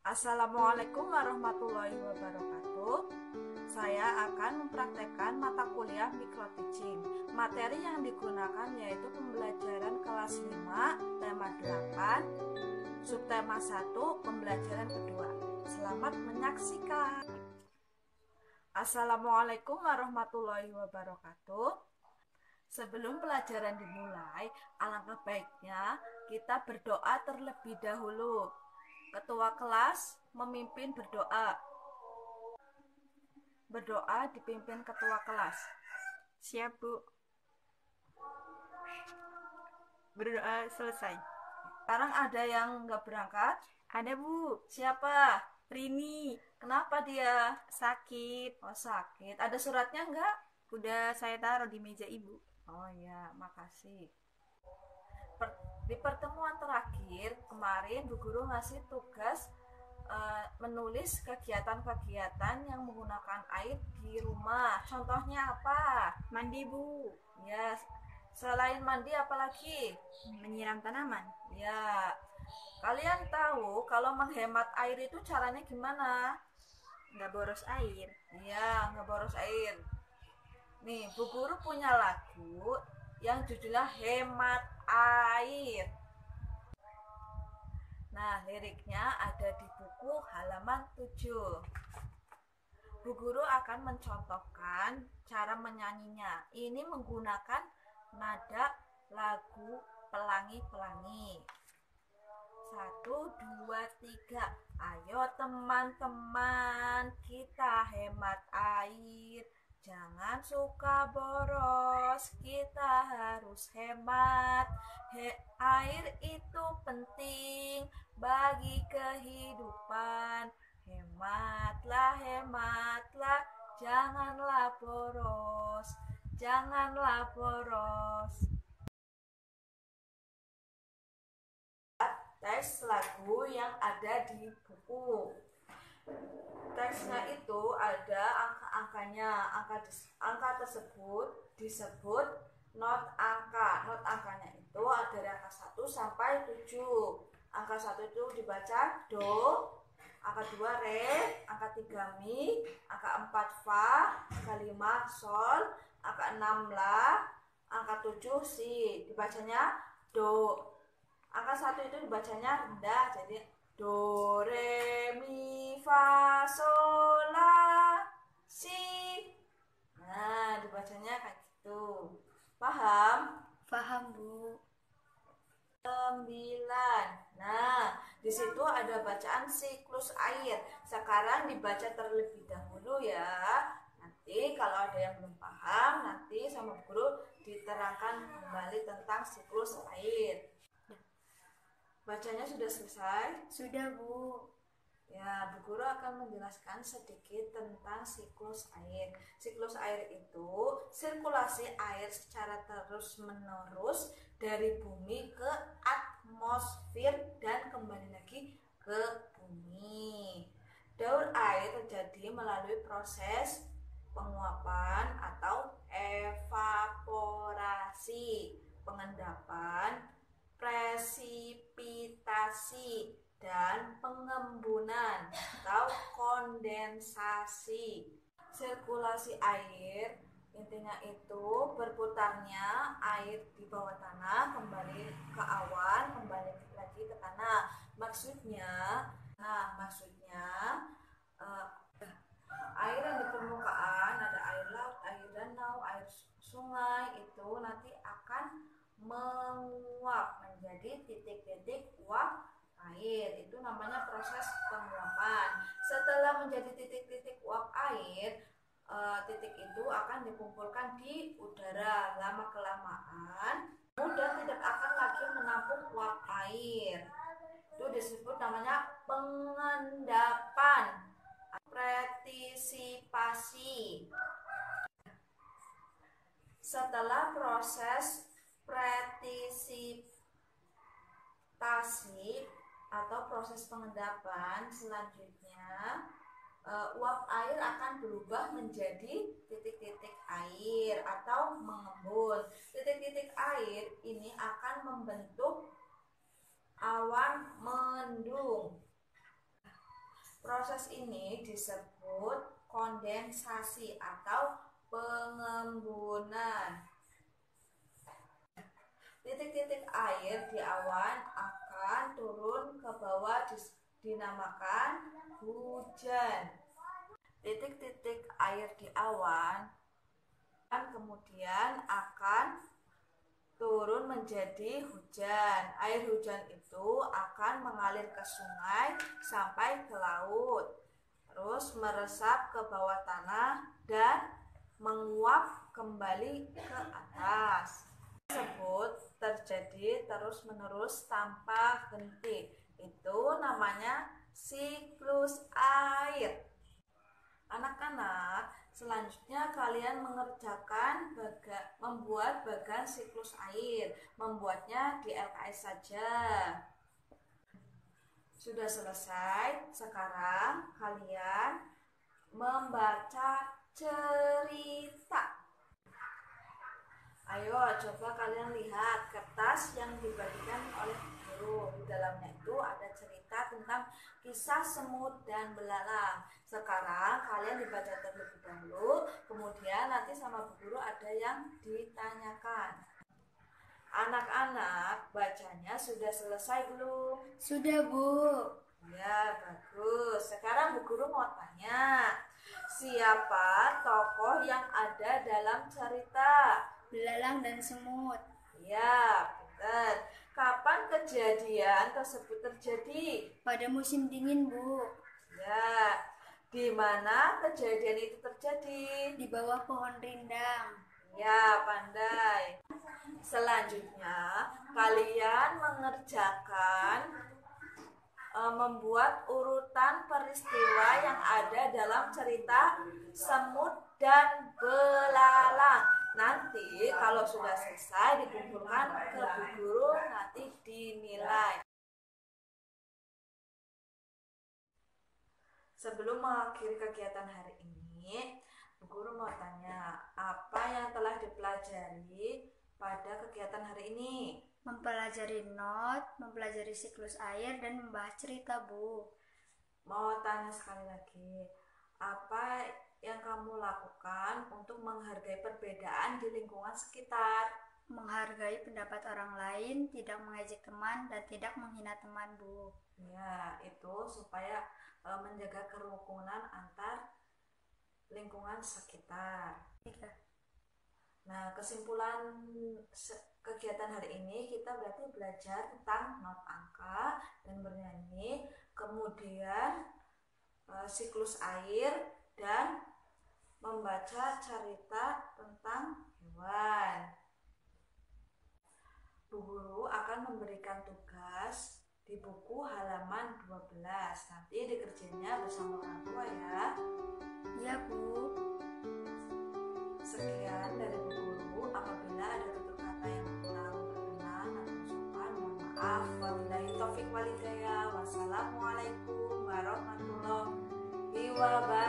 Assalamualaikum warahmatullahi wabarakatuh. Saya akan mempraktekkan mata kuliah micro teaching. Materi yang digunakan yaitu pembelajaran kelas 5, tema 8, subtema 1, pembelajaran kedua. Selamat menyaksikan. Assalamualaikum warahmatullahi wabarakatuh. Sebelum pelajaran dimulai, alangkah baiknya kita berdoa terlebih dahulu. Ketua kelas memimpin berdoa. Berdoa dipimpin ketua kelas. Siap, Bu. Berdoa selesai. Sekarang ada yang nggak berangkat? Ada, Bu. Siapa? Rini. Kenapa dia? Sakit. Oh, sakit. Ada suratnya nggak? Udah saya taruh di meja Ibu. Oh ya, makasih. Di pertemuan terakhir kemarin Bu Guru ngasih tugas menulis kegiatan-kegiatan yang menggunakan air di rumah. Contohnya apa? Mandi, Bu. Ya, selain mandi apalagi? Menyiram tanaman. Ya, kalian tahu kalau menghemat air itu caranya gimana? Nggak boros air. Ya, nggak boros air. Nih, Bu Guru punya lagu yang judulnya Hemat Air. Nah, liriknya ada di buku halaman 7. Bu Guru akan mencontohkan cara menyanyinya. Ini menggunakan nada lagu pelangi-pelangi. 1, 2, 3. Ayo teman-teman, kita hemat air. Jangan suka boros, kita harus hemat. Air itu penting bagi kehidupan. Hematlah, hematlah, janganlah boros, janganlah boros. Teks lagu yang ada di buku. Teksnya itu ada angka-angkanya. Angka tersebut disebut not angka. Not angkanya itu ada dari angka 1 sampai 7. Angka 1 itu dibaca do, angka 2 re, angka 3 mi, angka 4 fa, angka 5 sol, angka 6 la, angka 7 si. Dibacanya do. Angka 1 itu dibacanya rendah, jadi do re mi fa sol la si. Nah, dibacanya kayak gitu. Paham? Paham, Bu. 9. Nah, di situ ada bacaan siklus air. Sekarang dibaca terlebih dahulu ya. Nanti kalau ada yang belum paham, nanti sama guru diterangkan kembali tentang siklus air. Bacanya sudah selesai? Sudah, Bu. Ya, Bu Guru akan menjelaskan sedikit tentang siklus air. Siklus air itu sirkulasi air secara terus-menerus dari bumi ke atmosfer dan kembali lagi ke bumi. Daur air terjadi melalui proses penguapan atau evaporasi, pengendapan, presipitasi, dan pengembunan atau kondensasi. Sirkulasi air intinya itu berputarnya air di bawah tanah kembali ke awan, kembali lagi ke tanah. Maksudnya uh, air yang di permukaan ada air laut, air danau, air sungai itu nanti akan menguap menjadi titik-titik uap air. Itu namanya proses penguapan. Setelah menjadi titik-titik uap air, titik itu akan dikumpulkan di udara. Lama kelamaan mudah tidak akan lagi menampung uap air. Itu disebut namanya pengendapan. Partisipasi. Setelah proses partisipasi atau proses pengendapan selanjutnya, uap air akan berubah menjadi titik-titik air atau mengembun. Titik-titik air ini akan membentuk awan mendung. Proses ini disebut kondensasi atau pengembunan. Titik-titik air di awan akan turun ke bawah dinamakan hujan. Titik-titik air di awan kemudian akan turun menjadi hujan. Air hujan itu akan mengalir ke sungai sampai ke laut, terus meresap ke bawah tanah dan menguap kembali ke atas. Tersebut terjadi terus-menerus tanpa henti. Itu namanya siklus air. Anak-anak, selanjutnya kalian mengerjakan membuat bagan siklus air. Membuatnya di LKS saja. Sudah selesai. Sekarang kalian membaca cerita. Ayo coba kalian lihat kertas yang dibagikan oleh guru. Di dalamnya itu ada cerita tentang kisah semut dan belalang. Sekarang kalian dibaca terlebih dahulu, kemudian nanti sama Bu Guru ada yang ditanyakan. Anak-anak, bacanya sudah selesai belum? Sudah, Bu. Ya, bagus. Sekarang Bu Guru mau tanya, siapa tokoh yang ada dalam cerita? Belalang dan semut. Ya, benar. Kapan kejadian tersebut terjadi? Pada musim dingin, Bu. Ya, di mana kejadian itu terjadi? Di bawah pohon rindang. Ya, pandai. Selanjutnya, kalian mengerjakan membuat urutan peristiwa yang ada dalam cerita semut dan belalang. Nanti kalau sudah selesai dikumpulkan ke Bu Guru, nanti dinilai. Sebelum mengakhiri kegiatan hari ini, Bu Guru mau tanya, apa yang telah dipelajari pada kegiatan hari ini? Mempelajari not, mempelajari siklus air, dan membahas cerita, Bu. Mau tanya sekali lagi, apa yang kamu lakukan untuk menghargai perbedaan di lingkungan sekitar? Menghargai pendapat orang lain, tidak mengejek teman, dan tidak menghina teman, Bu. Ya, itu supaya menjaga kerukunan antar lingkungan sekitar. Nah, kesimpulan kegiatan hari ini kita berarti belajar tentang not angka dan bernyanyi, kemudian siklus air, dan membaca cerita tentang hewan. Bu Guru akan memberikan tugas di buku halaman 12. Nanti dikerjainnya bersama orang tua ya. Iya, Bu. Sekian dari Bu Guru. Apabila ada tutur kata yang kurang berkenan atau sopan, mohon maaf. Wabillahi taufik walhidayah. Wassalamualaikum warahmatullahi wabarakatuh.